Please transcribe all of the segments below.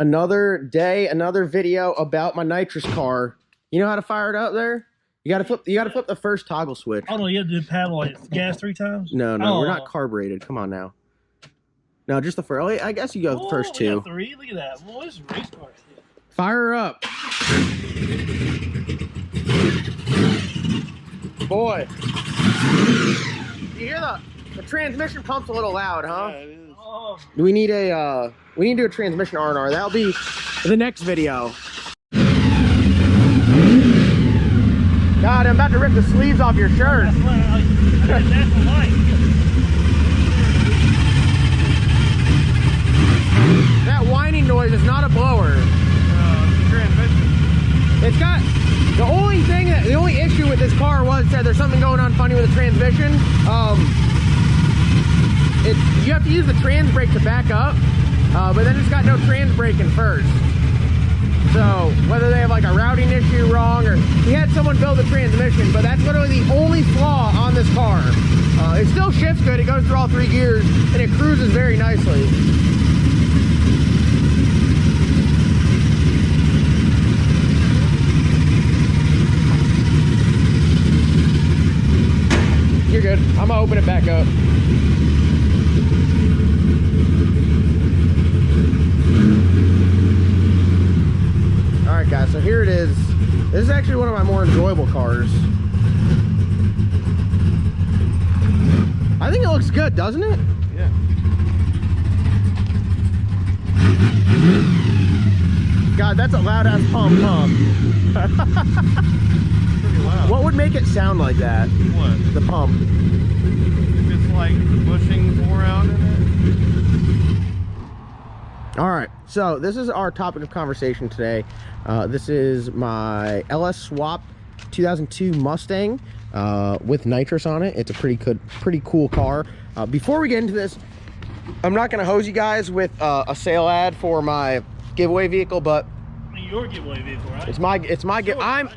Another day, another video about my nitrous car. You know how to fire it up there? You gotta flip the first toggle switch. Oh no, you have to do paddle like gas 3 times? No, we're not carbureted. Come on now. No, just the first. I guess you go the first 2. Got 3. Look at that. Well, this is race car shit. Fire her up. Boy. You hear the transmission pump's a little loud, huh? Yeah, it is. Oh. We need to do a transmission R&R. That'll be the next video. God, I'm about to rip the sleeves off your shirt. That's the light. That whining noise is not a blower. It's a transmission. It's got the only issue with this car was that there's something going on funny with the transmission. You have to use the trans brake to back up, but then it's got no trans brake in first. So whether they have like a routing issue wrong, or he had someone build the transmission, but that's literally the only flaw on this car. It still shifts good. It goes through all 3 gears and it cruises very nicely. You're good. I'm gonna open it back up. All right, guys, so here it is. This is actually one of my more enjoyable cars. I think it looks good, doesn't it? Yeah. God, that's a loud ass pump. Pretty loud. What would make it sound like that? What? The pump. If it's like the bushings wore out in it. All right, so this is our topic of conversation today. This is my LS Swap 2002 Mustang with nitrous on it. It's a pretty cool car. Before we get into this, I'm not gonna hose you guys with a sale ad for my giveaway vehicle, but Your giveaway vehicle, right? it's my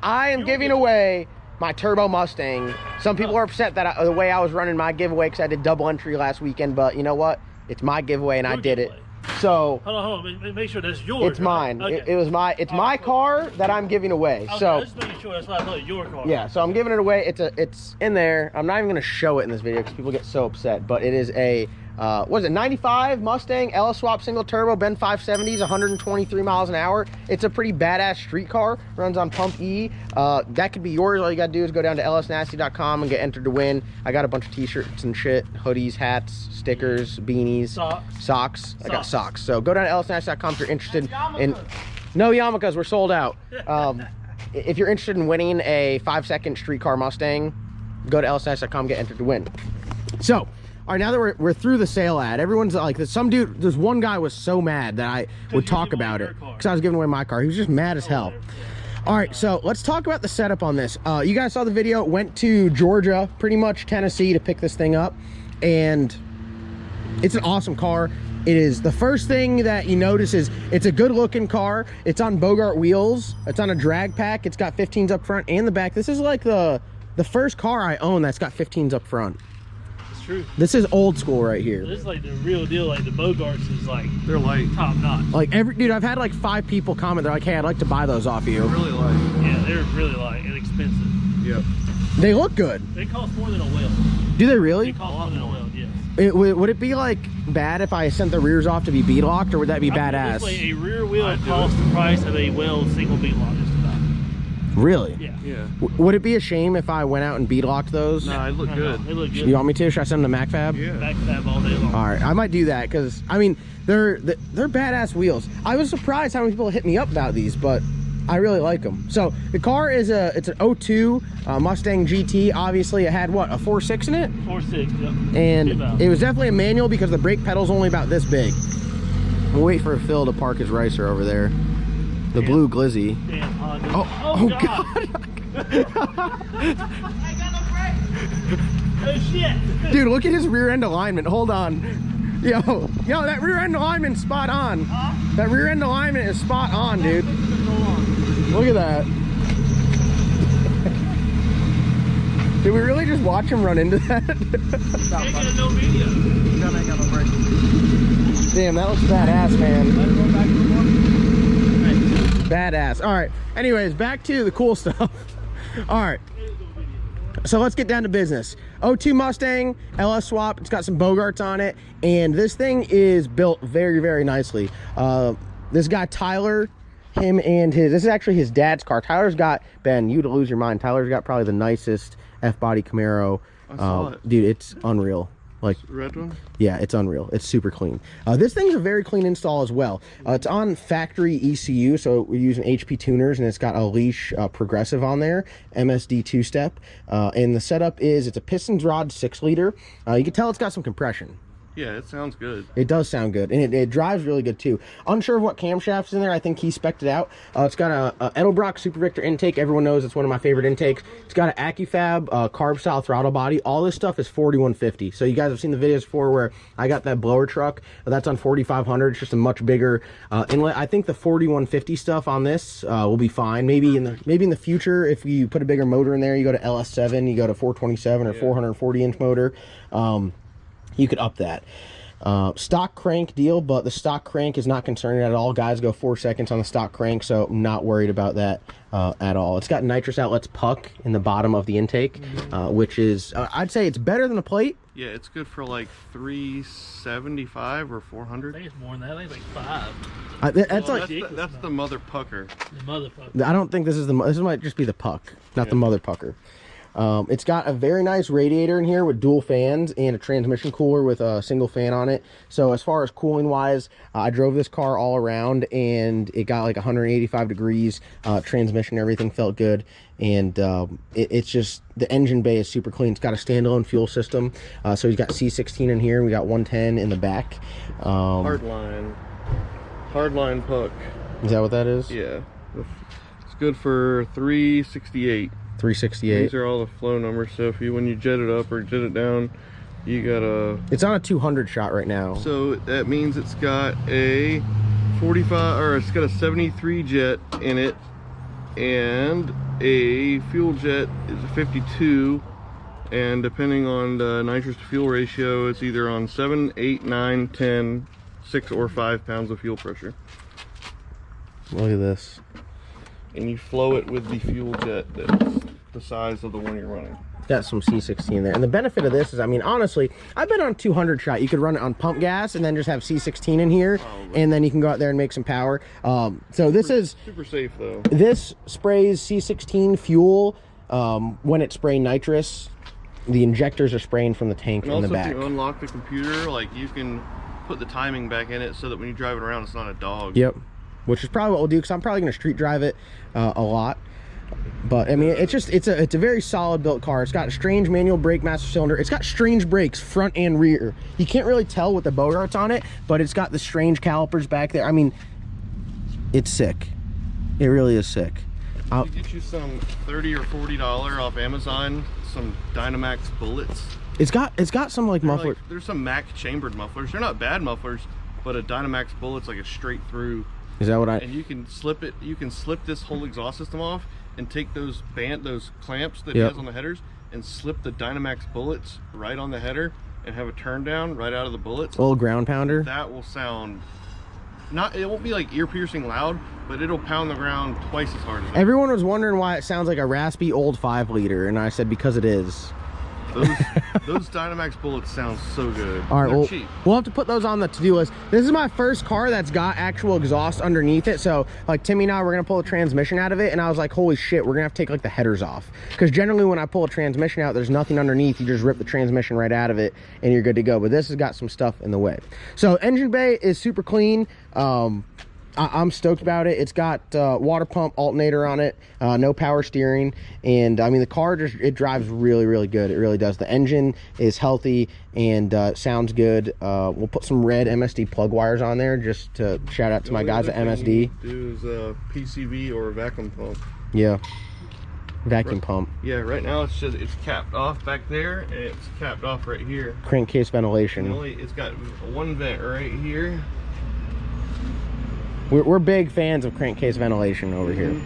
I am giving away my turbo Mustang. Some people are upset that the way I was running my giveaway because I did double entry last weekend, but you know what? It's my giveaway and I did it. So hold on, make sure that's yours. it's mine. Okay. It's my car that I'm giving away. Okay, so just making sure that's why I thought it was your car. yeah, so I'm giving it away. It's in there. I'm not even gonna show it in this video because people get so upset. But it is a what is it, 95 Mustang LS Swap single turbo, Ben 570s, 123 miles an hour. It's a pretty badass street car. Runs on pump E. That could be yours. All you gotta do is go down to lsnasty.com and get entered to win. I got a bunch of t-shirts and shit, hoodies, hats, stickers, beanies, socks. I got socks. So go down to lsnasty.com if you're interested in. No yarmulkes, we're sold out. If you're interested in winning a 5-second street car Mustang, go to lsnasty.com, get entered to win. So all right, now that we're through the sale ad, everyone's like, there's one guy was so mad that I would talk about it because I was giving away my car. He was just mad as hell. All right, so let's talk about the setup on this. You guys saw the video. Went to Georgia, pretty much Tennessee, to pick this thing up, and it's an awesome car. It is, the first thing that you notice is it's a good looking car. It's on Bogart wheels. It's on a drag pack. It's got 15s up front and the back. This is like the first car I own that's got 15s up front. True. This is old school right here. This is like the real deal. Like the Bogarts is like, they're light. Top notch. Like dude, I've had like 5 people comment. They're like, hey, I'd like to buy those off you. They're really light. Yeah, they're really light and expensive. Yep. They look good. They cost more than a wheel. Do they really? They cost more than a wheel, yes. Would it be like bad if I sent the rears off to be bead-locked, or would that be badass? A rear wheel costs the price of a well single bead-lock just about. Really? Yeah. Yeah. Would it be a shame if I went out and bead-locked those? No, they look good. They look good. You want me to? Should I send them to MacFab? Yeah. MacFab all day long. All right, I might do that because I mean they're badass wheels. I was surprised how many people hit me up about these, but I really like them. So the car is it's an 02 Mustang GT. Obviously, it had what, a 4.6 in it? 4.6. Yep. And it was definitely a manual because the brake pedal's only about this big. We'll wait for Phil to park his Ricer over there. The blue Glizzy. Damn Honda. Oh God. I got no brakes. Oh shit. Dude, look at his rear end alignment. Hold on. Yo, that rear end alignment's spot on. Huh? That rear end alignment is spot on, dude. Look at that. Did we really just watch him run into that? Ain't got no video. Damn, that looks badass, man. Badass. All right. Anyways, back to the cool stuff. All right. So let's get down to business. 02 Mustang, LS swap. It's got some Bogarts on it. And this thing is built very, very nicely. This guy, Tyler, him and his, this is actually his dad's car. Tyler's got, Ben, you'd lose your mind. Tyler's got probably the nicest F-body Camaro. I saw it. Dude, it's unreal. Like, red one? Yeah, it's unreal. It's super clean. This thing's a very clean install as well. It's on factory ECU, so we're using HP tuners, and it's got a leash progressive on there, MSD two-step. And the setup is, it's a pistons rod 6-liter. You can tell it's got some compression. Yeah, it sounds good. It does sound good, and it drives really good too. Unsure of what camshaft's in there. I think he spec'd it out. It's got a Edelbrock Super Victor intake. Everyone knows it's one of my favorite intakes. It's got an AccuFab carb style throttle body. All this stuff is 4150. So you guys have seen the videos before where I got that blower truck. That's on 4500. It's just a much bigger inlet. I think the 4150 stuff on this will be fine. Maybe in the future, if you put a bigger motor in there, you go to LS7, you go to 427 or 440 inch motor. You could up that. Stock crank deal, but the stock crank is not concerning at all. Guys go 4 seconds on the stock crank, so I'm not worried about that at all. It's got nitrous outlets puck in the bottom of the intake, which is, I'd say it's better than a plate. Yeah, it's good for like 375 or 400. I think it's more than that. I think it's like 5. That's like That's the mother pucker. The motherfucker. I don't think this is this might just be the puck, not the mother pucker. It's got a very nice radiator in here with dual fans and a transmission cooler with a single fan on it. So as far as cooling wise, I drove this car all around and it got like 185 degrees. Transmission, everything felt good. And it's just, the engine bay is super clean. It's got a standalone fuel system. So he's got C16 in here, and we got 110 in the back. Hardline puck. Is that what that is? Yeah, it's good for 368. 368. These are all the flow numbers, so if you, when you jet it up or jet it down, you got a... It's on a 200 shot right now. So that means it's got a 45, or it's got a 73 jet in it, and a fuel jet is a 52, and depending on the nitrous to fuel ratio, it's either on 7, 8, 9, 10, 6, or 5 pounds of fuel pressure. Look at this. And you flow it with the fuel jet that's the size of the one you're running. Got some C16 there. And the benefit of this is, I mean, honestly, I've been on 200 shot. You could run it on pump gas and then just have C16 in here, and then you can go out there and make some power. So this is super safe though. This sprays C16 fuel when it's spraying nitrous. The injectors are spraying from the tank in the back. And also, if you unlock the computer, like, you can put the timing back in it so that when you drive it around, it's not a dog. Yep. Which is probably what we'll do, because I'm probably going to street drive it a lot. But I mean, it's a very solid built car. It's got a strange manual brake master cylinder. It's got strange brakes front and rear. You can't really tell with the Bogarts on it, but it's got the strange calipers back there. I mean, it's sick. It really is sick. You get you some $30 or $40 off Amazon, some Dynamax bullets. It's got some like muffler. There's some Mac chambered mufflers. They're not bad mufflers, but a Dynamax bullet's like a straight through. Is that what And you can slip it. You can slip this whole exhaust system off and take those clamps that he has on the headers and slip the Dynamax bullets right on the header and have a turn down right out of the bullets. Old ground pounder. That will sound it won't be like ear piercing loud, but it'll pound the ground twice as hard as that. Everyone was wondering why it sounds like a raspy old 5-liter, and I said because it is. Those Dynamax bullets sound so good. All right, cheap. We'll have to put those on the to-do list. This is my first car that's got actual exhaust underneath it, so like Timmy and I, we're gonna pull a transmission out of it, and I was like, holy shit, we're gonna have to take like the headers off, because generally when I pull a transmission out, there's nothing underneath. You just rip the transmission right out of it and you're good to go. But this has got some stuff in the way. So engine bay is super clean. I'm stoked about it. It's got water pump alternator on it, no power steering, and I mean the car it drives really, really good. It really does. The engine is healthy and sounds good. We'll put some red MSD plug wires on there just to shout out to my guys at MSD. Do is a PCV or a vacuum pump. Yeah, vacuum pump. Yeah, right now it's capped off back there and it's capped off right here. Crankcase ventilation. It's got one vent right here. We're big fans of crankcase ventilation over here.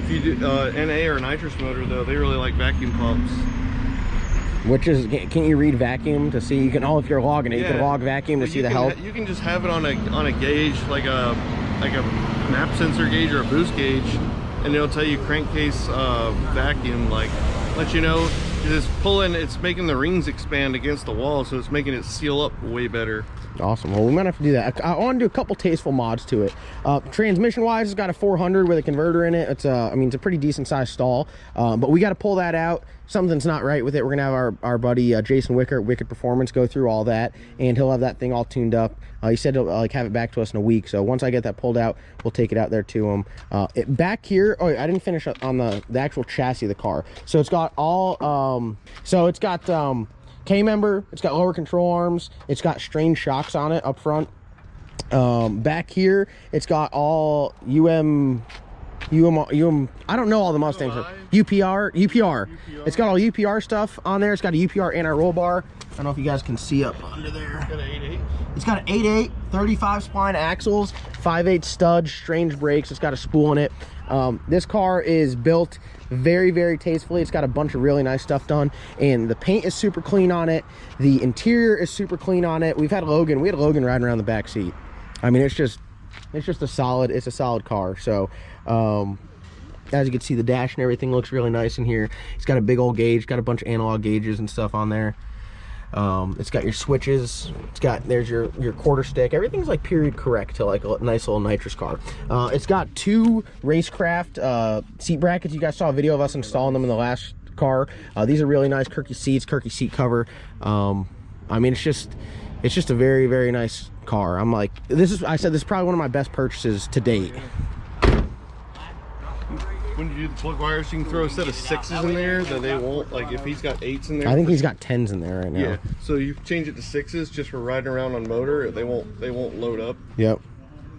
If you do NA or nitrous motor though, they really like vacuum pumps. Which is, can't you read vacuum to see? You can, if you're logging it, you can log vacuum to see the health. You can just have it on a gauge, like a map sensor gauge or a boost gauge, and it'll tell you crankcase vacuum, like let you know it's pulling, it's making the rings expand against the wall, so it's making it seal up way better. Awesome. Well, we might have to do that. I want to do a couple tasteful mods to it. Transmission wise, it's got a 400 with a converter in it. It's I mean, it's a pretty decent sized stall, but we got to pull that out. Something's not right with it. We're gonna have our buddy Jason Wicker at Wicked Performance go through all that, and he'll have that thing all tuned up. He said he'll like have it back to us in a week, so once I get that pulled out, we'll take it out there to him. Back here, oh, I didn't finish on the actual chassis of the car. So it's got all so it's got K-member, it's got lower control arms, it's got strained shocks on it up front. Back here, it's got all UM, I don't know all the Mustangs. UPR. It's got all UPR stuff on there. It's got a UPR anti-roll bar. I don't know if you guys can see up under there. It's got an 8.8, 35 spline axles, 5.8 studs, strange brakes. It's got a spool in it. This car is built very, very tastefully. It's got a bunch of really nice stuff done, and the paint is super clean on it. The interior is super clean on it. We had Logan riding around the back seat. I mean, it's just a solid car. So as you can see, the dash and everything looks really nice in here. It's got a big old gauge, got a bunch of analog gauges and stuff on there. It's got your switches, there's your quarter stick. Everything's like period correct to like a nice little nitrous car. It's got 2 Racecraft seat brackets. You guys saw a video of us installing them in the last car. These are really nice Kirky seats, Kirky seat cover. I mean, it's just a very, very nice car. I'm like, this is probably one of my best purchases to date. When you do the plug wires, you can throw a set of 6s in there that they won't, like if he's got 8s in there. I think he's got 10s in there right now. Yeah, so you change it to 6s just for riding around on motor. They won't load up. Yep.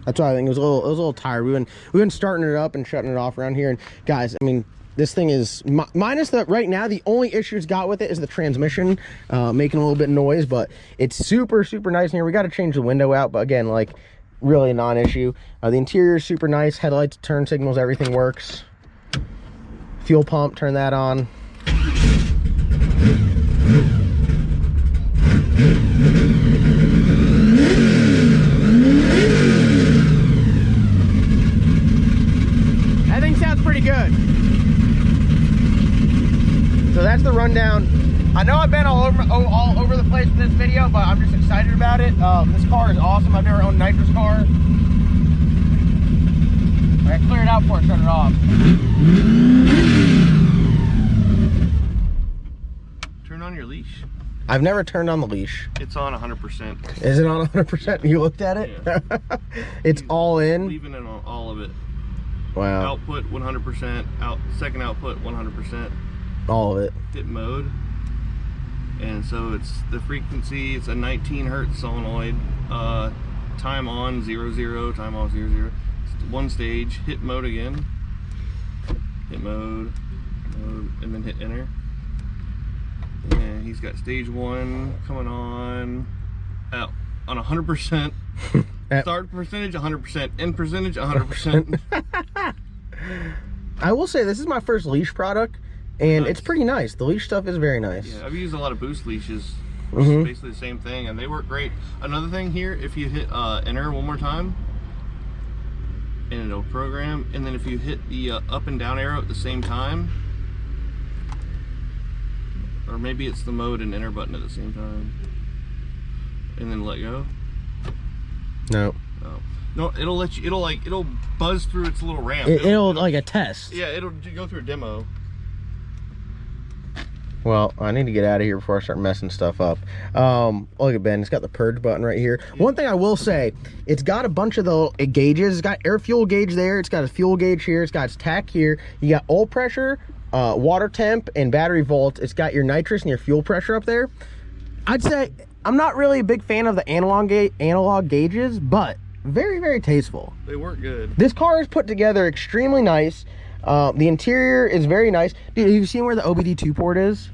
That's why I think it was a little tired. We've been starting it up and shutting it off around here. And guys, I mean, this thing is minus the right now. The only issue it's got with it is the transmission making a little bit of noise, but it's super, super nice in here. We got to change the window out, but again, like really a non-issue. The interior is super nice. Headlights, turn signals, everything works. Fuel pump, turn that on. That thing sounds pretty good. So that's the rundown. I know I've been all over the place in this video, but I'm just excited about it. This car is awesome. I've never owned a nitrous car. I gotta clear it out before I shut it off. Turn on your leash. I've never turned on the leash. It's on 100%. Is it on 100%? You looked at it? Yeah. It's all in? Leaving it on all of it. Wow. Output 100%, second output 100%. All of it. Hit mode. And so it's the frequency, it's a 19 hertz solenoid. Time on 00, time off 00. One stage, hit mode again, hit mode, and then hit enter. And he's got stage 1 coming on out on 100%. Start percentage 100%, end percentage 100%. I will say this is my first leash product, and it's pretty nice. The leash stuff is very nice. Yeah, I've used a lot of boost leashes, which is basically the same thing, and they work great. Another thing here, if you hit enter one more time, and it'll program, and then if you hit the up and down arrow at the same time, or maybe it's the mode and enter button at the same time, and then let go. No. Oh. No, it'll let you, it'll buzz through its little ramp. It'll like a test. Yeah, it'll go through a demo. Well, I need to get out of here before I start messing stuff up. Look at Ben, it's got the purge button right here. One thing I will say, it's got a bunch of the gauges. It's got air fuel gauge there. It's got a fuel gauge here. It's got its tack here. You got oil pressure, water temp, and battery volt. It's got your nitrous and your fuel pressure up there. I'd say I'm not really a big fan of the analog gauges, but very, very tasteful. They work good. This car is put together extremely nice. The interior is very nice. Dude, have you seen where the OBD2 port is?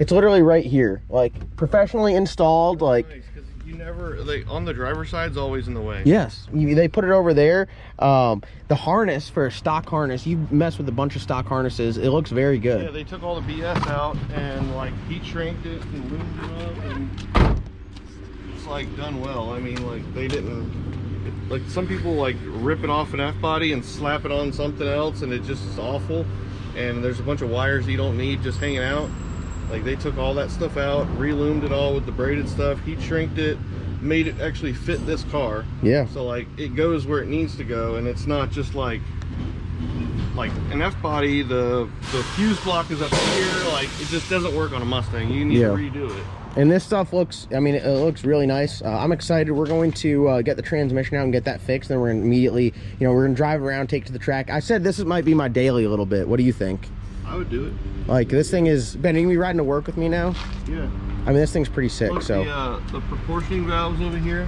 It's literally right here, like professionally installed. Like, nice, 'cause you never, like on the driver's side's always in the way. Yes, they put it over there. The harness for a stock harness, you mess with a bunch of stock harnesses, it looks very good. Yeah, they took all the BS out and like heat shrinked it and loomed it up, and it's like done well. I mean, like they didn't like some people like rip it off an F-body and slap it on something else, and it just is awful. And there's a bunch of wires you don't need just hanging out. Like they took all that stuff out, reloomed it all with the braided stuff, heat shrinked it, made it actually fit this car. Yeah. So like it goes where it needs to go, and it's not just like an F-body, the fuse block is up here, like it just doesn't work on a Mustang. You need to redo it. And this stuff looks, I mean, it looks really nice. I'm excited. We're going to get the transmission out and get that fixed. Then we're going to immediately, you know, we're going to drive around, take it to the track. I said this might be my daily a little bit. What do you think? I would do it. Like this thing is, Ben, are you gonna be riding to work with me now? Yeah. I mean, this thing's pretty sick. Look, so the proportioning valves over here.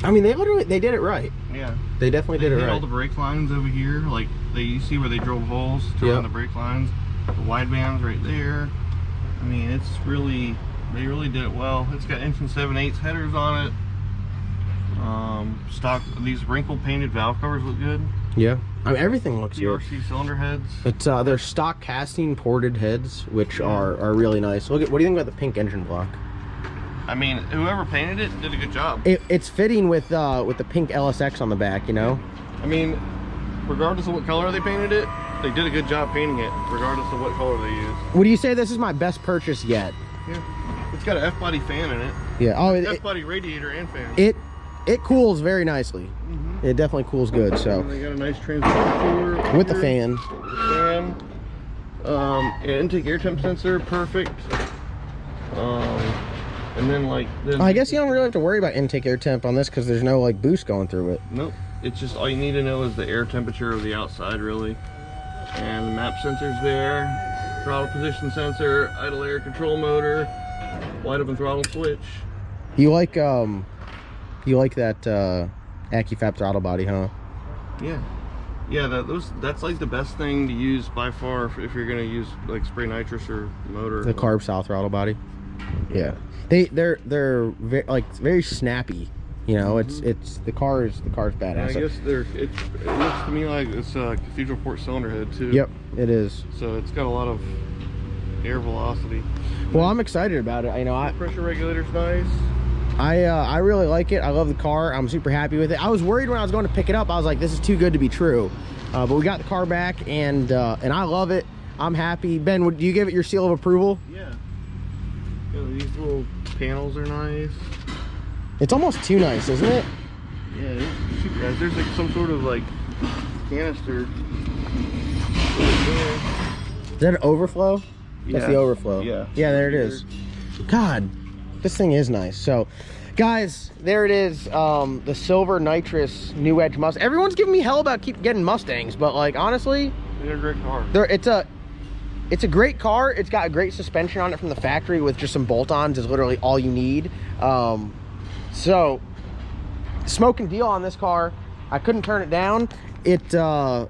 I mean, they did it right. Yeah. They definitely did it right. All the brake lines over here, like you see where they drilled holes to run the brake lines. The wide bands right there. I mean, it's really, they really did it well. It's got inch and 7/8 headers on it. Stock, these wrinkle painted valve covers look good. Yeah. I mean, everything looks good. PRC cylinder heads. It's they're stock casting ported heads, which are really nice. Look at, what do you think about the pink engine block? I mean, whoever painted it did a good job. It's fitting with the pink LSX on the back, you know. I mean, regardless of what color they painted it, they did a good job painting it, regardless of what color they used. Would you say this is my best purchase yet? Yeah. It's got an F-body fan in it. Yeah. Oh, F-body radiator and fan. It cools very nicely. It definitely cools good. So and they got a nice transmission with the fan. Intake air temp sensor, perfect. And then I guess you don't really have to worry about intake air temp on this because there's no like boost going through it. Nope. It's just all you need to know is the air temperature of the outside, really. And the map sensor's there. Throttle position sensor, idle air control motor, wide open throttle switch. You like that AccuFab throttle body, huh? Yeah. Yeah, that's like the best thing to use by far if you're gonna use like spray nitrous or motor. The carb style throttle body. Yeah. They're very snappy. You know, it's the car's badass. And I guess it looks to me like it's a cathedral port cylinder head too. Yep, it is. So it's got a lot of air velocity. Well, I'm excited about it. You know, pressure regulator's nice. I really like it. I love the car. I'm super happy with it. I was worried when I was going to pick it up. I was like, this is too good to be true. But we got the car back, and I love it. I'm happy. Ben, would you give it your seal of approval? Yeah. These little panels are nice. It's almost too nice, isn't it? Yeah, it's super nice. There's like some sort of like canister. Is that an overflow? Yeah. That's the overflow. Yeah. Yeah, there it is. God, this thing is nice. So, guys, there it is. The silver nitrous new edge Mustang. Everyone's giving me hell about keep getting Mustangs, but like honestly, they're a great car. It's a great car. It's got a great suspension on it from the factory with just some bolt-ons is literally all you need. So, smoking deal on this car. I couldn't turn it down. I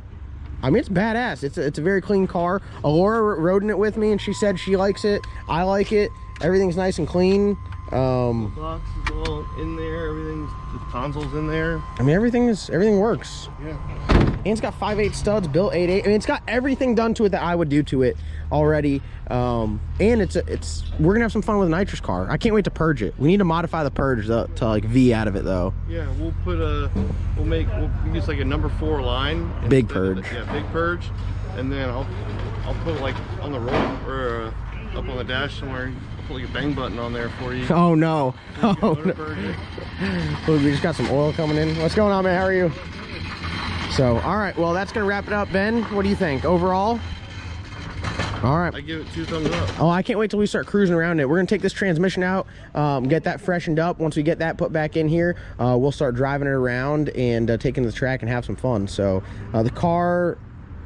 mean, it's badass. It's a very clean car. Alora rode in it with me, and she said she likes it. I like it. Everything's nice and clean. The box is all in there. The console's in there. I mean, everything works. Yeah. And it's got 5/8 studs, built 8/8. I mean, it's got everything done to it that I would do to it already. And we're gonna have some fun with a nitrous car. I can't wait to purge it. We need to modify the purge to like V out of it though. Yeah, we'll use like a number 4 line. Big purge. Big purge. And then I'll put like on the roll or up on the dash somewhere. I'll put like a bang button on there for you. Oh no. Oh no. Look, we just got some oil coming in. What's going on, man? How are you? So, all right, well, that's gonna wrap it up. Ben, what do you think overall? All right, I give it 2 thumbs up. Oh, I can't wait till we start cruising around it. We're gonna take this transmission out, get that freshened up. Once we get that put back in here, we'll start driving it around and taking it to the track and have some fun. So the car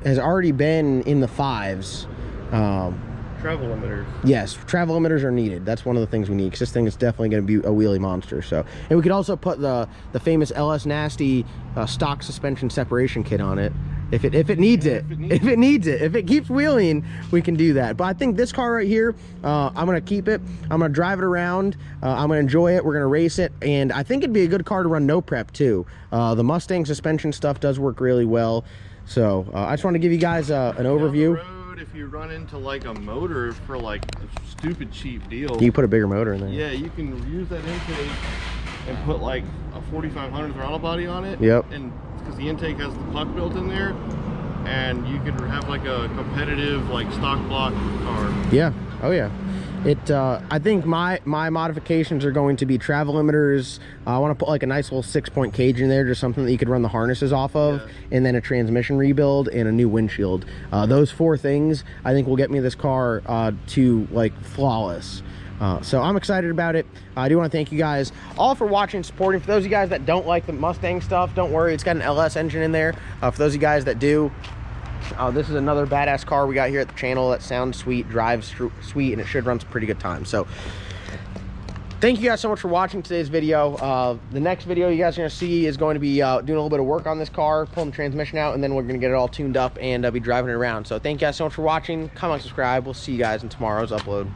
has already been in the 5s. Travel limiters. Yes, travel limiters are needed. That's one of the things we need, because this thing is definitely going to be a wheelie monster. So, and we could also put the famous LS Nasty stock suspension separation kit on it if it needs it. If it needs it. If it keeps wheeling, we can do that. But I think this car right here, I'm going to keep it. I'm going to drive it around. I'm going to enjoy it. We're going to race it, and I think it'd be a good car to run no prep too. The Mustang suspension stuff does work really well. So I just want to give you guys an overview. If you run into like a motor for like a stupid cheap deal, you put a bigger motor in there. Yeah, you can use that intake and put like a 4500 throttle body on it. Yep. And because the intake has the puck built in there, and you could have like a competitive like stock block car. Yeah. Oh yeah. I think my modifications are going to be travel limiters. I want to put like a nice little 6-point cage in there, just something that you could run the harnesses off of, and then a transmission rebuild and a new windshield. Those 4 things I think will get me this car to like flawless. So I'm excited about it. I do want to thank you guys all for watching and supporting. For those of you guys that don't like the Mustang stuff, don't worry, it's got an LS engine in there. For those of you guys that do, this is another badass car we got here at the channel that sounds sweet, drives sweet, and it should run some pretty good time. So thank you guys so much for watching today's video. The next video you guys are going to see is going to be doing a little bit of work on this car, pulling the transmission out, and then we're going to get it all tuned up and be driving it around. So thank you guys so much for watching. Comment, subscribe. We'll see you guys in tomorrow's upload.